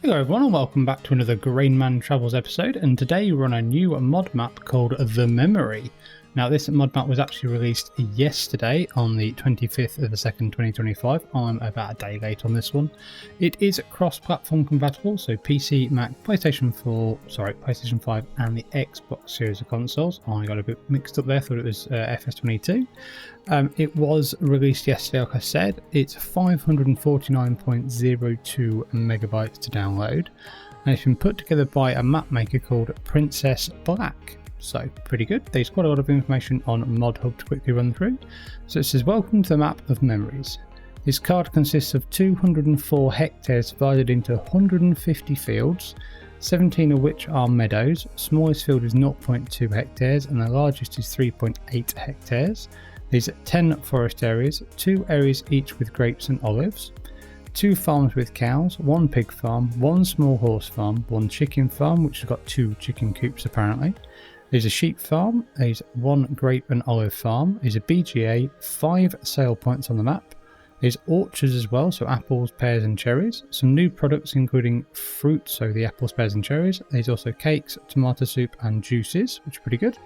Hello everyone and welcome back to another Grainman Travels episode, and today we're on a new mod map called The Memory. Now this mod map was actually released yesterday on the 25th of the 2nd 2025. I'm about a day late on this one. It is cross-platform compatible, so PC, Mac, PlayStation 5 and the Xbox series of consoles. I got a bit mixed up there, thought it was FS22. It was released yesterday, like I said. It's 549.02 megabytes to download, and it's been put together by a map maker called Princess Black. So pretty good. There's quite a lot of information on Mod Hub to quickly run through. So it says, welcome to the map of memories. This card consists of 204 hectares divided into 150 fields, 17 of which are meadows. Smallest field is 0.2 hectares and the largest is 3.8 hectares. These are 10 forest areas, 2 areas each with grapes and olives, 2 farms with cows, 1 pig farm, 1 small horse farm, 1 chicken farm which has got 2 chicken coops apparently. There's a sheep farm, there's 1 grape and olive farm, there's a BGA, 5 sale points on the map, there's orchards as well, so apples, pears and cherries, some new products including fruit, so the apples, pears and cherries, there's also cakes, tomato soup and juices, which are pretty good,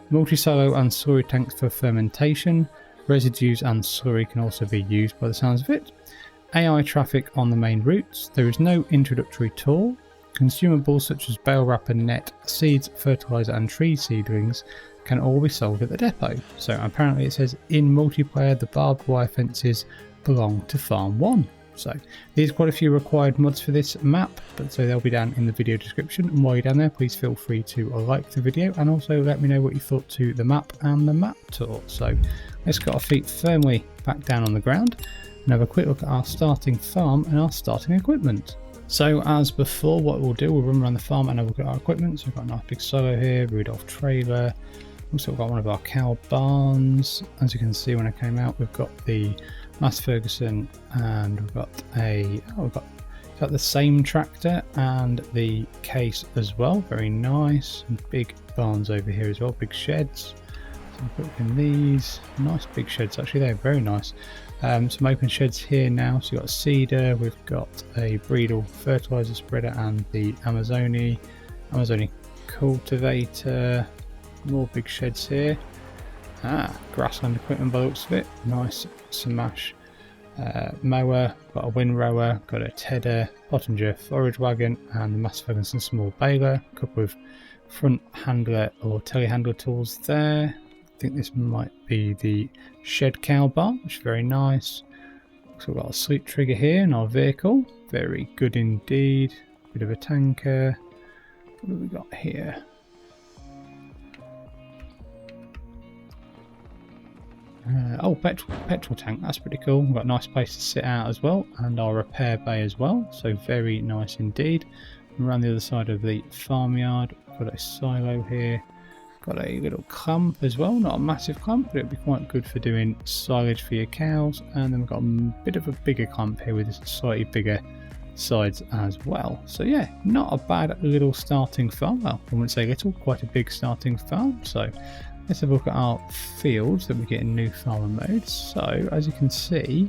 multi-silo and slurry tanks for fermentation, residues and slurry can also be used by the sounds of it, AI traffic on the main routes, there is no introductory tour. Consumables such as bale wrapper, net, seeds, fertiliser and tree seedlings can all be sold at the depot. So apparently it says in multiplayer the barbed wire fences belong to Farm 1. So there's quite a few required mods for this map, but so they'll be down in the video description, and while you're down there please feel free to like the video and also let me know what you thought to the map and the map tour. So let's get our feet firmly back down on the ground and have a quick look at our starting farm and our starting equipment. So as before, what we'll do, we'll run around the farm and have a look at our equipment. So we've got a nice big silo here, Rudolph trailer. Also got one of our cow barns. As you can see when I came out, we've got the Mass Ferguson and we've got the same tractor and the case as well. Very nice. And big barns over here as well, big sheds. So we've got in these nice big sheds, actually they're very nice. Some open sheds here now, so you've got a seeder, we've got a Breedle fertiliser spreader and the Amazoni cultivator, more big sheds here. Grassland equipment by the looks of it, nice Smash mower, got a windrower, got a Tedder, Pottinger forage wagon and the Mass Ferguson small baler, a couple of front handler or telehandler tools there. I think this might be the shed cow barn, which is very nice. So we've got a sleep trigger here in our vehicle, very good indeed. Bit of a tanker. What have we got here? Petrol tank, that's pretty cool. We've got a nice place to sit out as well, and our repair bay as well, so very nice indeed. And around the other side of the farmyard, we've got a silo here. Got a little clump as well, not a massive clump, but it'd be quite good for doing silage for your cows. And then we've got a bit of a bigger clump here with slightly bigger sides as well. So yeah, not a bad little starting farm. Well, I wouldn't say little, quite a big starting farm. So let's have a look at our fields that we get in new farmer mode. So as you can see,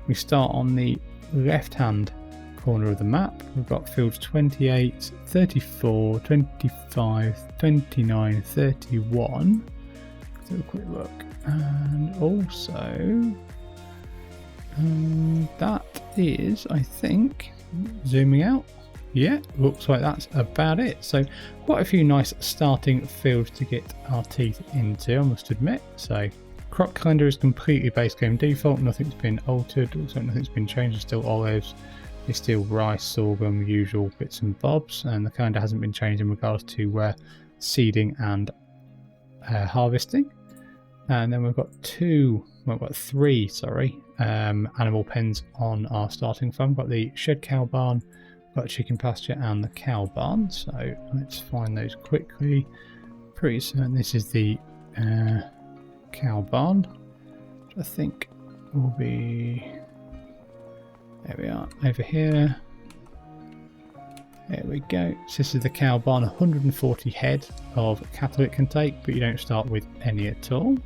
we start on the left hand corner of the map. We've got fields 28, 34, 25, 29, 31. Let's have a quick look. And also that is, I think, zooming out, yeah, looks like that's about it. So quite a few nice starting fields to get our teeth into, I must admit. So crop calendar is completely base game default, nothing's been altered, looks like nothing's been changed, it's still olives. It's still rice, sorghum, usual bits and bobs, and the calendar hasn't been changed in regards to seeding and harvesting. And then we've got 3 animal pens on our starting farm. We've got the shed cow barn, we've got a chicken pasture and the cow barn. So let's find those quickly. Pretty certain this is the cow barn, which I think will be... There we are, over here. There we go. So this is the cow barn, 140 head of cattle it can take, but you don't start with any at all.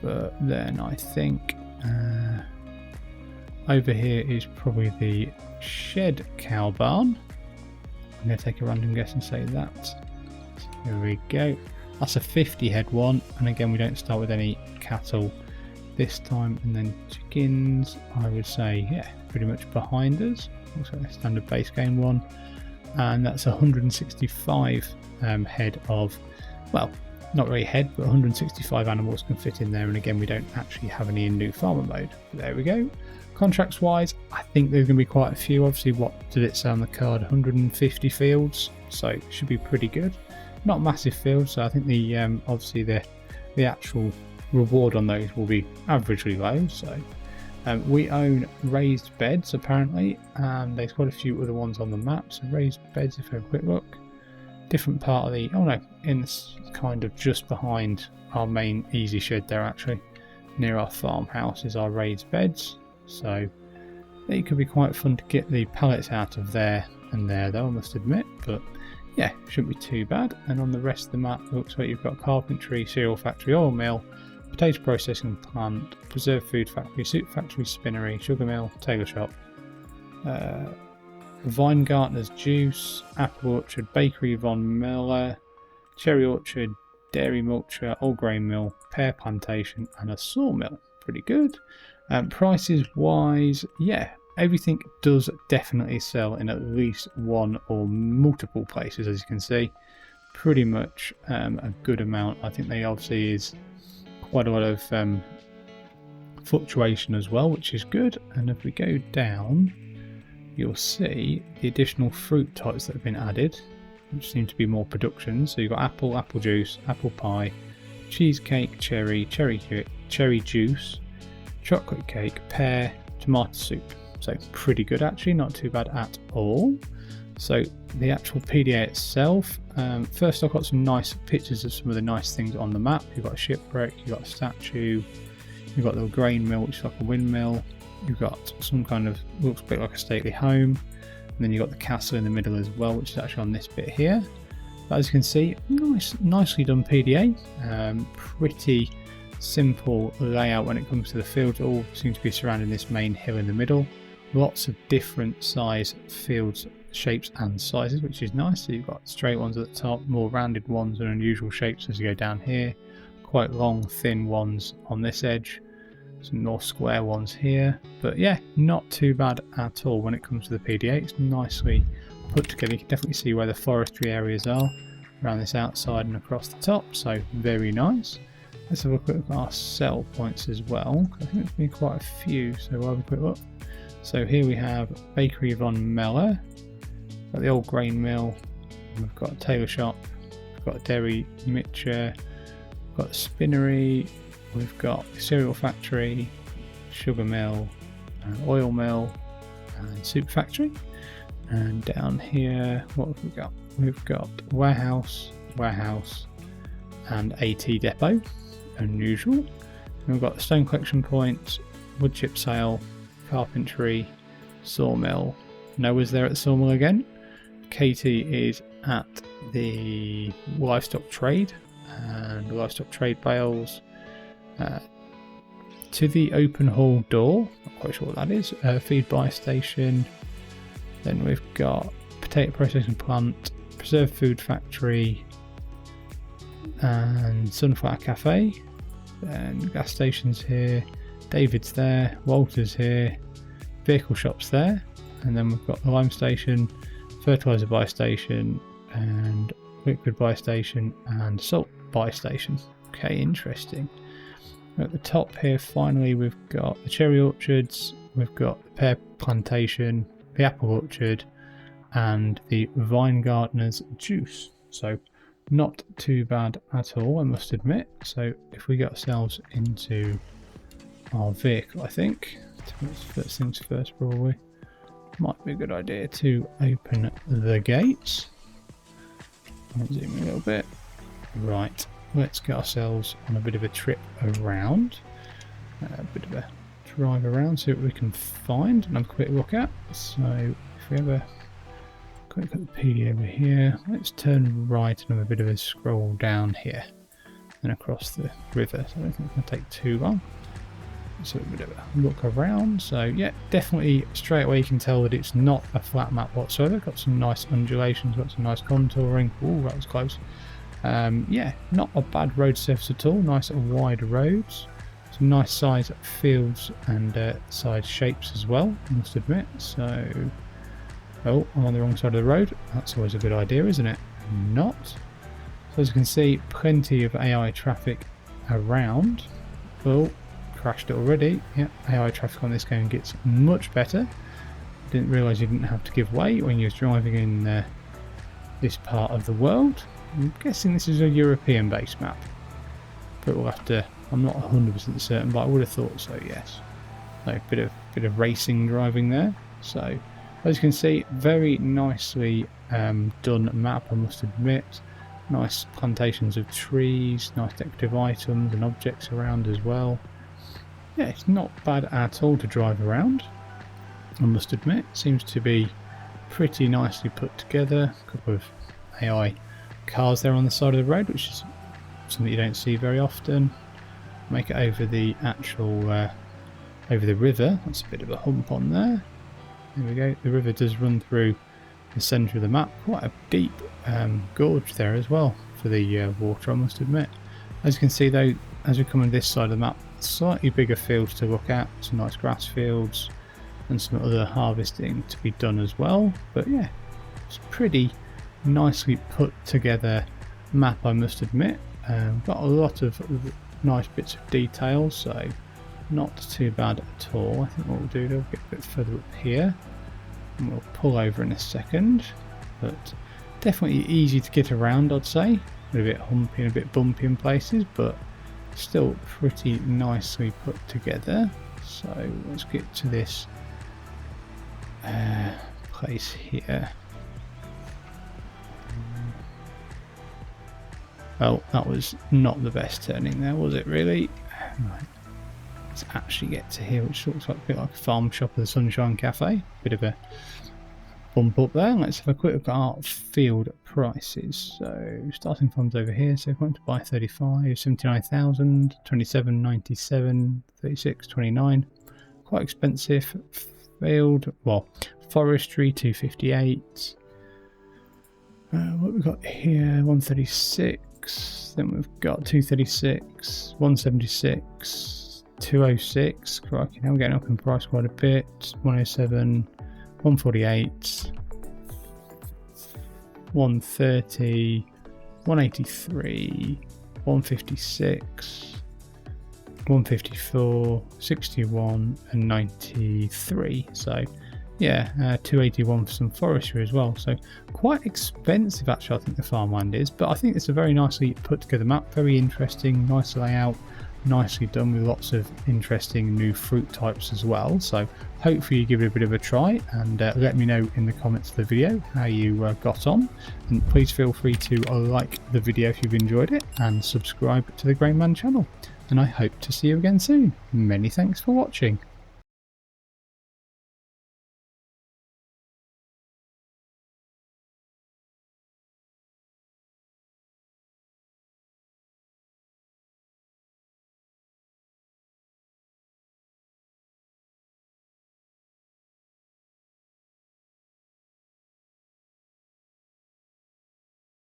But then I think over here is probably the shed cow barn. I'm going to take a random guess and say that. Here we go. That's a 50 head one, and again we don't start with any cattle this time. And then chickens, I would say, yeah, pretty much behind us. Looks like a standard base game one, and that's 165 head of, well, not really head, but 165 animals can fit in there. And again, we don't actually have any in new farmer mode. But there we go. Contracts wise, I think there's going to be quite a few. Obviously, what did it say on the card? 150 fields, so it should be pretty good. Not massive fields, so I think the obviously the actual reward on those will be averagely low. So we own raised beds apparently, and there's quite a few other ones on the map. So raised beds, if I have a quick look, different part of the, oh no, in this kind of just behind our main easy shed there, actually near our farmhouse is our raised beds. So it could be quite fun to get the pallets out of there and there though, I must admit, but yeah, shouldn't be too bad. And on the rest of the map, it looks like you've got carpentry, cereal factory, oil mill, potato processing plant, preserved food factory, soup factory, spinnery, sugar mill, tailor shop, vine gardener's juice, apple orchard, bakery von Miller, cherry orchard, dairy mulcher, old grain mill, pear plantation, and a sawmill. Pretty good. Prices wise, yeah, everything does definitely sell in at least one or multiple places, as you can see. Pretty much a good amount. I think there obviously is quite a lot of fluctuation as well, which is good. And if we go down, you'll see the additional fruit types that have been added, which seem to be more production. So you've got apple, apple juice, apple pie, cheesecake, cherry juice, chocolate cake, pear, tomato soup. So pretty good actually, not too bad at all. So the actual PDA itself, first I've got some nice pictures of some of the nice things on the map. You've got a shipwreck, you've got a statue, you've got the grain mill, which is like a windmill, you've got some kind of, looks a bit like a stately home, and then you've got the castle in the middle as well, which is actually on this bit here. But as you can see, nicely done PDA, pretty simple layout when it comes to the fields. All seem to be surrounding this main hill in the middle. Lots of different size fields, shapes and sizes, which is nice. So you've got straight ones at the top, more rounded ones and unusual shapes as you go down here, quite long thin ones on this edge, some more square ones here. But yeah, not too bad at all when it comes to the PDA. It's nicely put together. You can definitely see where the forestry areas are around this outside and across the top, so very nice. Let's have a quick look at our sell points as well. I think there's been quite a few, so we'll have a quick look. So here we have Bakery von Miller, got the old grain mill, we've got a tailor shop, we've got a dairy mixture, we've got a spinnery, we've got a cereal factory, sugar mill, oil mill, and soup factory. And down here, what have we got? We've got warehouse, and AT depot, unusual. And we've got the stone collection point, wood chip sale, carpentry, sawmill. Noah's there at the sawmill again. Katie is at the livestock trade and livestock trade bales. To the open hall door, not quite sure what that is. Feed buy station. Then we've got potato processing plant, preserved food factory, and Sunflower Cafe. Then gas stations here. David's there, Walter's here, vehicle shops there, and then we've got the lime station, fertilizer buy station, and liquid buy station, and salt buy station. Okay, interesting. At the top here, finally, we've got the cherry orchards, we've got the pear plantation, the apple orchard, and the vine gardener's juice. So not too bad at all, I must admit. So if we get ourselves into our vehicle, I think first things first, probably might be a good idea to open the gates. I'll zoom in a little bit. Right, let's get ourselves on a bit of a trip around, a bit of a drive around, see what we can find and have a quick look at. So if we have a quick look at the PDA over here, let's turn right and have a bit of a scroll down here and across the river. So I don't think it's going to take too long. let's have a bit of a look around. So yeah, definitely straight away you can tell that it's not a flat map whatsoever. Got some nice undulations, got some nice contouring. Oh, that was close. Yeah, not a bad road surface at all. Nice wide roads. Some nice size fields and side shapes as well, I must admit. So, oh, I'm on the wrong side of the road. That's always a good idea, isn't it? Not. So as you can see, plenty of AI traffic around. Oh, crashed it already. Yeah, AI traffic on this game gets much better. Didn't realise you didn't have to give way when you was driving in this part of the world. I'm guessing this is a European based map, but we'll have to, I'm not 100% certain, but I would have thought so, yes. So a bit of racing driving there. So as you can see, very nicely done map, I must admit. Nice plantations of trees, nice decorative items and objects around as well. Yeah, it's not bad at all to drive around, I must admit. Seems to be pretty nicely put together. A couple of AI cars there on the side of the road, which is something you don't see very often. Make it over the actual over the river. That's a bit of a hump on there. There we go. The river does run through the centre of the map. Quite a deep gorge there as well for the water, I must admit. As you can see though, as we come on this side of the map, slightly bigger fields to look at. Some nice grass fields and some other harvesting to be done as well. But yeah, it's pretty nicely put together map, I must admit. Got a lot of nice bits of detail, so not too bad at all. I think what we'll do, we'll get a bit further up here and we'll pull over in a second, but definitely easy to get around, I'd say. A bit humpy and a bit bumpy in places, but still pretty nicely put together. So let's get to this place here. Well, that was not the best turning there, was it really? Right. Let's actually get to here, which looks like a bit like a farm shop of the Sunshine Cafe. Bit of a bump up there. Let's have a quick look at our field prices. So starting farms over here. So if we want to buy 35, 79,000, 27.97, 36, 29. Quite expensive. Field, well, forestry 258. What we've got here, 136. Then we've got 236, 176, 206. Crikey, now we're getting up in price quite a bit. 107, 148, 130, 183, 156, 154, 61 and 93. So yeah, 281 for some forestry as well. So quite expensive actually, I think the farmland is, but I think it's a very nicely put together map. Very interesting, nice layout, nicely done with lots of interesting new fruit types as well. So hopefully you give it a bit of a try and let me know in the comments of the video how you got on, and please feel free to like the video if you've enjoyed it and subscribe to the Grainman channel, and I hope to see you again soon. Many thanks for watching.